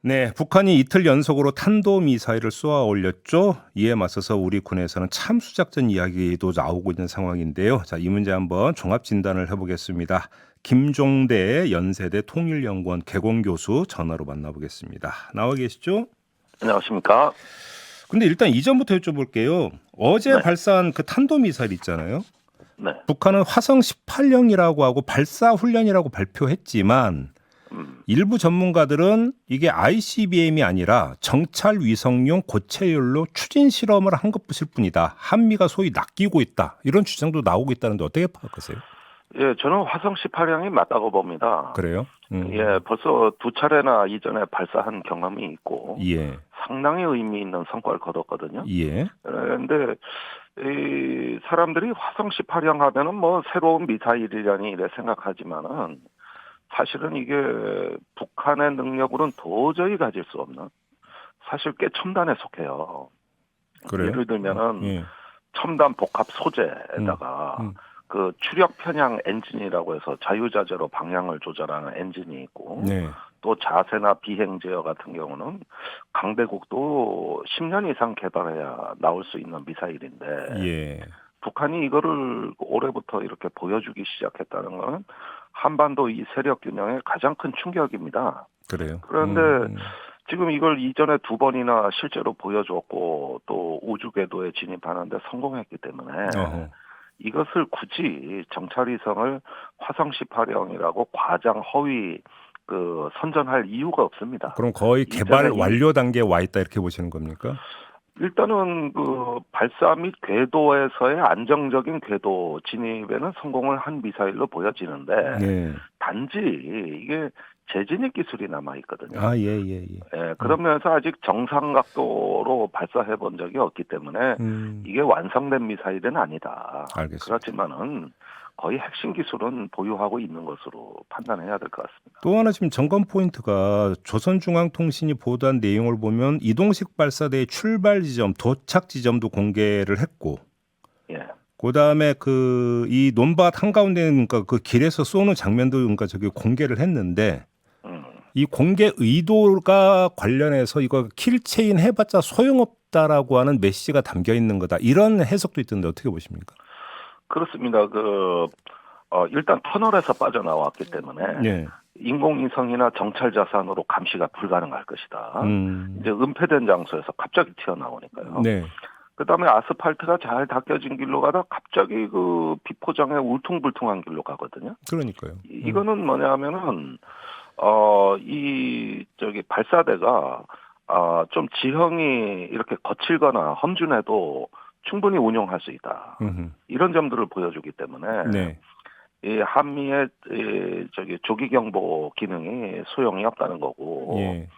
네, 북한이 이틀 연속으로 탄도미사일을 쏘아 올렸죠. 이에 맞서서 우리 군에서는 참수작전 이야기도 나오고 있는 상황인데요. 자, 이 문제 한번 종합 진단을 해보겠습니다. 김종대 연세대 통일연구원 개공교수 전화로 만나보겠습니다. 나와 계시죠? 안녕하십니까? 근데 일단 이전부터 여쭤볼게요. 어제 네, 발사한 그 탄도미사일 있잖아요. 네, 북한은 화성 18형이라고 하고 발사 훈련이라고 발표했지만 일부 전문가들은 이게 ICBM이 아니라 정찰 위성용 고체율로 추진 실험을 한 것뿐일 뿐이다. 한미가 소위 낚이고 있다. 이런 주장도 나오고 있다는데 어떻게 파악하세요? 예, 저는 화성 18형이 맞다고 봅니다. 그래요? 예, 벌써 두 차례나 이전에 발사한 경험이 있고 예. 상당히 의미 있는 성과를 거뒀거든요. 예. 그런데 이 사람들이 화성 18형 하면은 뭐 새로운 미사일이라니 이래 생각하지만은 사실은 이게 북한의 능력으로는 도저히 가질 수 없는 사실 꽤 첨단에 속해요. 그래요? 예를 들면은 예. 첨단 복합 음. 소재에다가 음. 그 추력 편향 엔진이라고 해서 자유자재로 방향을 조절하는 엔진이 있고 네. 또 자세나 비행 제어 같은 경우는 강대국도 10년 이상 개발해야 나올 수 있는 미사일인데 예. 북한이 이거를 올해부터 이렇게 보여주기 시작했다는 건 한반도 이 세력 균형의 가장 큰 충격입니다. 그래요. 그런데 지금 이걸 이전에 두 번이나 실제로 보여줬고 또 우주 궤도에 진입하는데 성공했기 때문에 어허. 이것을 굳이 정찰위성을 화성 18형이라고 과장 허위 선전할 이유가 없습니다. 그럼 거의 개발 이전에 완료 단계에 와 있다 이렇게 보시는 겁니까? 일단은 발사 및 궤도에서의 안정적인 궤도 진입에는 성공을 한 미사일로 보여지는데 네. 단지 이게 재진입 기술이 남아 있거든요. 아, 예, 예, 예. 예, 그러면서 아직 정상 각도로 발사해 본 적이 없기 때문에 이게 완성된 미사일은 아니다. 알겠습니다. 그렇지만은 거의 핵심 기술은 보유하고 있는 것으로 판단해야 될 것 같습니다. 또 하나 지금 점검 포인트가 조선중앙통신이 보도한 내용을 보면 이동식 발사대의 출발 지점, 도착 지점도 공개를 했고, 예, 그다음에 이 논밭 한가운데 그러니까 그 길에서 쏘는 장면도 그러니까 저기 공개를 했는데 음, 이 공개 의도가 관련해서 이거 킬체인 해봤자 소용없다라고 하는 메시지가 담겨 있는 거다. 이런 해석도 있던데 어떻게 보십니까? 그렇습니다. 일단 터널에서 빠져나왔기 때문에 네. 인공위성이나 정찰 자산으로 감시가 불가능할 것이다. 음. 이제 은폐된 장소에서 갑자기 튀어나오니까요. 네. 그다음에 아스팔트가 잘 닦여진 길로 가다 갑자기 비포장의 울퉁불퉁한 길로 가거든요. 그러니까요. 이거는 뭐냐면은 발사대가 좀 지형이 이렇게 거칠거나 험준해도 충분히 운용할 수 있다. 이런 점들을 보여주기 때문에 네. 이 한미의 조기 경보 기능이 소용이 없다는 거고. 예.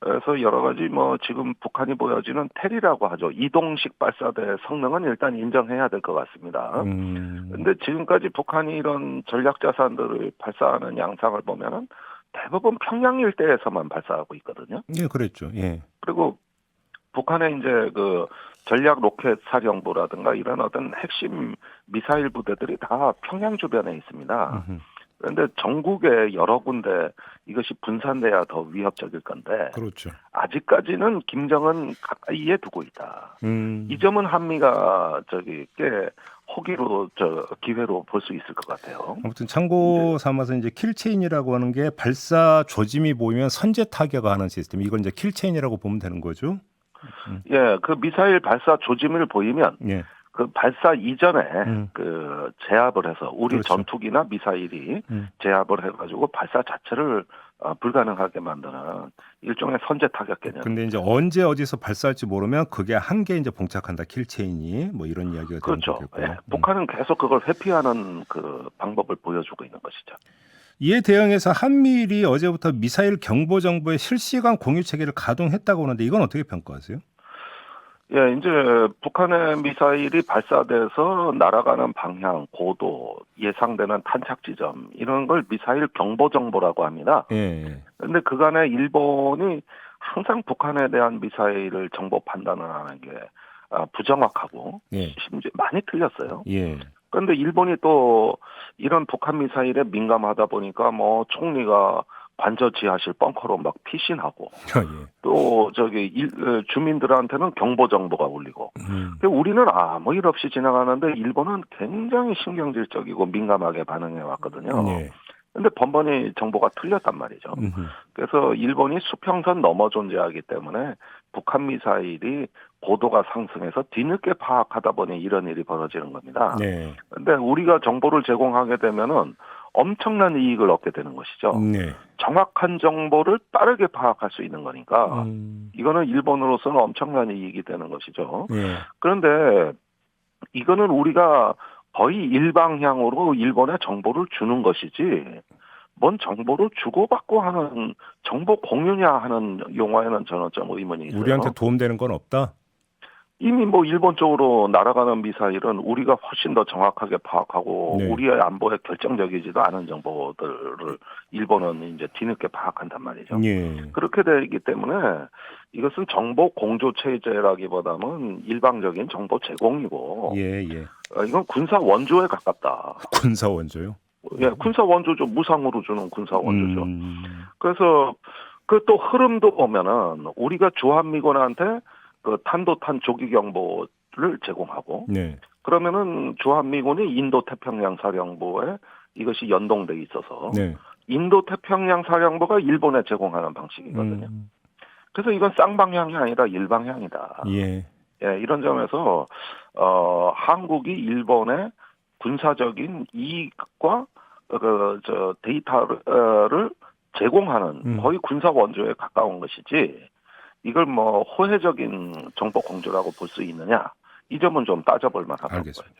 그래서 여러 가지 지금 북한이 보여지는 테리라고 하죠. 이동식 발사대 성능은 일단 인정해야 될 것 같습니다. 근데 지금까지 북한이 이런 전략 자산들을 발사하는 양상을 보면은 대부분 평양 일대에서만 발사하고 있거든요. 예, 그랬죠. 예. 그리고 북한의 이제 전략 로켓 사령부라든가 이런 어떤 핵심 미사일 부대들이 다 평양 주변에 있습니다. 그런데 전국에 여러 군데 이것이 분산돼야 더 위협적일 건데 그렇죠. 아직까지는 김정은 가까이에 두고 있다. 이 점은 한미가 꽤 호기로 기회로 볼 수 있을 것 같아요. 아무튼 참고 삼아서 이제 킬체인이라고 하는 게 발사 조짐이 보이면 선제 타격하는 시스템. 이걸 이제 킬체인이라고 보면 되는 거죠. 예, 그 미사일 발사 조짐을 보이면 예. 그 발사 이전에 제압을 해서 우리 그렇죠. 전투기나 미사일이 제압을 해가지고 발사 자체를 불가능하게 만드는 일종의 선제 타격 개념. 근데 이제 언제 어디서 발사할지 모르면 그게 한 개 이제 봉착한다. 킬체인이 뭐 이런 이야기가 되는 그렇죠. 거겠고요. 예, 북한은 계속 그걸 회피하는 방법을 보여주고 있는 것이죠. 이에 대응해서 한미일이 어제부터 미사일 경보 정보의 실시간 공유 체계를 가동했다고 하는데 이건 어떻게 평가하세요? 예, 이제 북한의 미사일이 발사돼서 날아가는 방향, 고도, 예상되는 탄착 지점 이런 걸 미사일 경보 정보라고 합니다. 예. 그런데 그간에 일본이 항상 북한에 대한 미사일을 정보 판단을 하는 게 부정확하고 예. 심지어 많이 틀렸어요. 예. 그런데 일본이 또 이런 북한 미사일에 민감하다 보니까 총리가 관저 지하실 벙커로 막 피신하고 예. 또 주민들한테는 경보 정보가 울리고 근데 우리는 아무 일 없이 지나가는데 일본은 굉장히 신경질적이고 민감하게 반응해 왔거든요. 예. 근데 번번이 정보가 틀렸단 말이죠. 그래서 일본이 수평선 넘어 존재하기 때문에 북한 미사일이 고도가 상승해서 뒤늦게 파악하다 보니 이런 일이 벌어지는 겁니다. 네. 근데 우리가 정보를 제공하게 되면은 엄청난 이익을 얻게 되는 것이죠. 네. 정확한 정보를 빠르게 파악할 수 있는 거니까 이거는 일본으로서는 엄청난 이익이 되는 것이죠. 예. 그런데 이거는 우리가 거의 일방향으로 일본에 정보를 주는 것이지 뭔 정보를 주고받고 하는 정보 공유냐 하는 용어에는 저는 좀 의문이 있어요. 우리한테 도움되는 건 없다? 이미 뭐 일본 쪽으로 날아가는 미사일은 우리가 훨씬 더 정확하게 파악하고 네. 우리의 안보에 결정적이지도 않은 정보들을 일본은 이제 뒤늦게 파악한단 말이죠. 예. 그렇게 되기 때문에 이것은 정보 공조 체제라기보다는 일방적인 정보 제공이고 예. 이건 군사 원조에 가깝다. 군사 원조요? 예, 군사 원조죠. 무상으로 주는 군사 원조죠. 그래서 그 또 흐름도 보면은 우리가 주한미군한테 그 탄도탄 조기 경보를 제공하고 네. 그러면은 주한미군이 인도 태평양 사령부에 이것이 연동돼 있어서 네. 인도 태평양 사령부가 일본에 제공하는 방식이거든요. 그래서 이건 쌍방향이 아니라 일방향이다. 예. 예, 이런 점에서 한국이 일본의 군사적인 이익과 데이터를 제공하는 거의 군사 원조에 가까운 것이지 이걸 뭐 호혜적인 정보 공조라고 볼 수 있느냐 이 점은 좀 따져볼 만하다고 알겠습니다.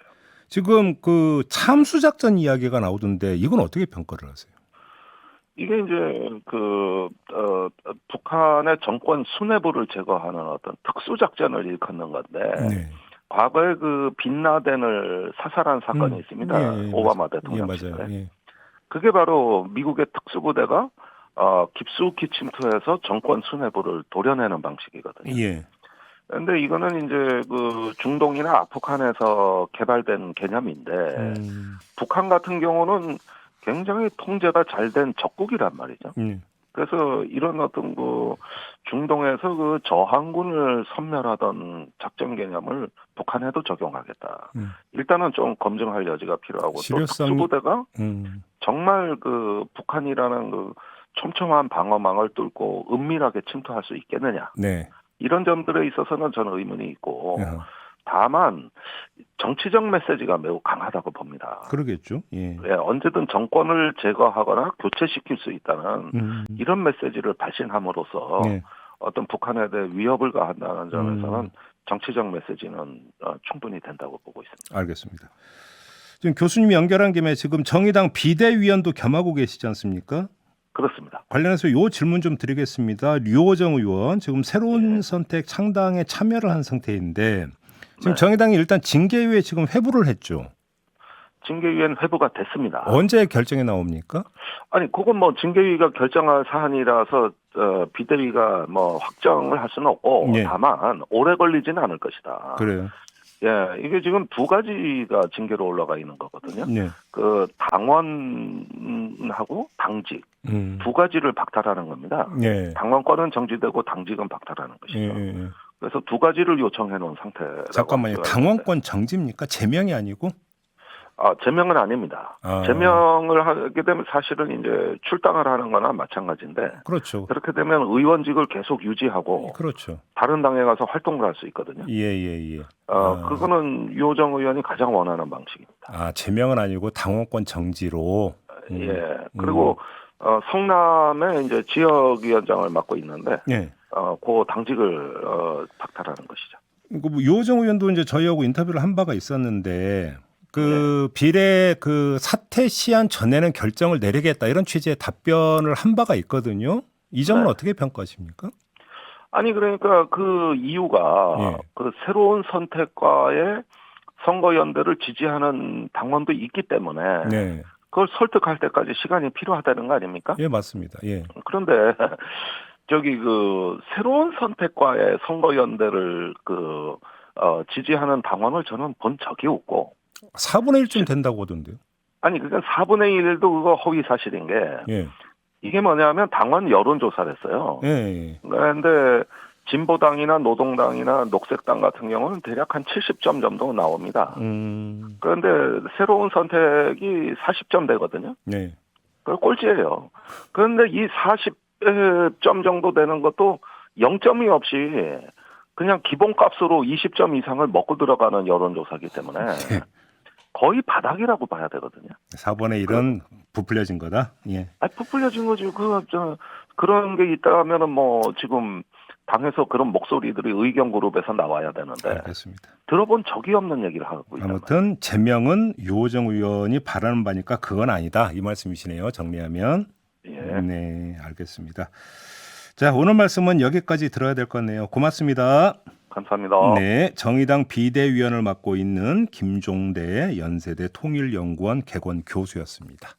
지금 그 참수 작전 이야기가 나오던데 이건 어떻게 평가를 하세요? 이게 이제 북한의 정권 수뇌부를 제거하는 어떤 특수 작전을 일컫는 건데 네. 과거에 그 빈라덴을 사살한 사건이 있습니다. 예, 오바마 예, 대통령 맞아요. 시절에. 예. 그게 바로 미국의 특수부대가 깊숙이 침투해서 정권 수뇌부를 도려내는 방식이거든요. 예. 근데 이거는 이제 그 중동이나 아프간에서 개발된 개념인데 북한 같은 경우는 굉장히 통제가 잘 된 적국이란 말이죠. 그래서 이런 어떤 그 중동에서 그 저항군을 섬멸하던 작전 개념을 북한에도 적용하겠다. 일단은 좀 검증할 여지가 필요하고 또 특수부대가 정말 그 북한이라는 그 촘촘한 방어망을 뚫고 은밀하게 침투할 수 있겠느냐. 네. 이런 점들에 있어서는 저는 의문이 있고 다만 정치적 메시지가 매우 강하다고 봅니다. 그러겠죠. 예. 예, 언제든 정권을 제거하거나 교체시킬 수 있다는 이런 메시지를 발신함으로써 네. 어떤 북한에 대해 위협을 가한다는 점에서는 정치적 메시지는 충분히 된다고 보고 있습니다. 알겠습니다. 지금 교수님이 연결한 김에 지금 정의당 비대위원도 겸하고 계시지 않습니까? 그렇습니다. 관련해서 이 질문 좀 드리겠습니다. 류호정 의원 지금 새로운 선택 창당에 참여를 한 상태인데 지금 정의당이 일단 징계위에 지금 회부를 했죠. 징계위엔 회부가 됐습니다. 언제 결정이 나옵니까? 아니 그건 뭐 징계위가 결정할 사안이라서 비대위가 뭐 확정을 할 수는 없고 예. 다만 오래 걸리지는 않을 것이다. 그래요. 예, 이게 지금 두 가지가 징계로 올라가 있는 거거든요. 네. 그 당원하고 당직 두 가지를 박탈하는 겁니다. 네. 당원권은 정지되고 당직은 박탈하는 것이죠. 예. 그래서 두 가지를 요청해 놓은 상태라고. 잠깐만요. 당원권 정지입니까? 제명이 아니고? 제명은 아닙니다. 제명을 하게 되면 사실은 이제 출당을 하는 거나 마찬가지인데. 그렇죠. 그렇게 되면 의원직을 계속 유지하고. 그렇죠. 다른 당에 가서 활동을 할 수 있거든요. 예. 그거는 유호정 의원이 가장 원하는 방식입니다. 제명은 아니고 당원권 정지로. 예. 그리고, 성남에 이제 지역위원장을 맡고 있는데. 예. 그 당직을, 박탈하는 것이죠. 뭐 유호정 의원도 이제 저희하고 인터뷰를 한 바가 있었는데 그 비례 그 사퇴 시한 전에는 결정을 내리겠다 이런 취지의 답변을 한 바가 있거든요. 이 점은 어떻게 평가하십니까? 아니 그러니까 그 이유가 그 새로운 선택과의 선거연대를 지지하는 당원도 있기 때문에 그걸 설득할 때까지 시간이 필요하다는 거 아닙니까? 예, 맞습니다. 예. 그런데 그 새로운 선택과의 선거연대를 지지하는 당원을 저는 본 적이 없고 4분의 1쯤 된다고 하던데요. 아니 그러니까 4분의 1도 그거 허위 사실인 게 이게 뭐냐면 당원 여론조사를 했어요. 예. 그런데 진보당이나 노동당이나 녹색당 같은 경우는 대략 한 70점 정도 나옵니다. 그런데 새로운 선택이 40점 되거든요. 네. 그 꼴찌예요. 그런데 이 40점 정도 되는 것도 0점이 없이 그냥 기본값으로 20점 이상을 먹고 들어가는 여론조사이기 때문에 거의 바닥이라고 봐야 되거든요. 4분의 1은 부풀려진 거다. 예. 부풀려진 거지. 그런 게 있다면은 뭐 지금 당에서 그런 목소리들이 의견 그룹에서 나와야 되는데 알겠습니다. 들어본 적이 없는 얘기를 하고 있단 아무튼 제명은 유호정 의원이 바라는 바니까 그건 아니다. 이 말씀이시네요. 정리하면. 예. 네, 알겠습니다. 자, 오늘 말씀은 여기까지 들어야 될 것 같네요. 고맙습니다. 감사합니다. 네, 정의당 비대위원을 맡고 있는 김종대 연세대 통일연구원 개건 교수였습니다.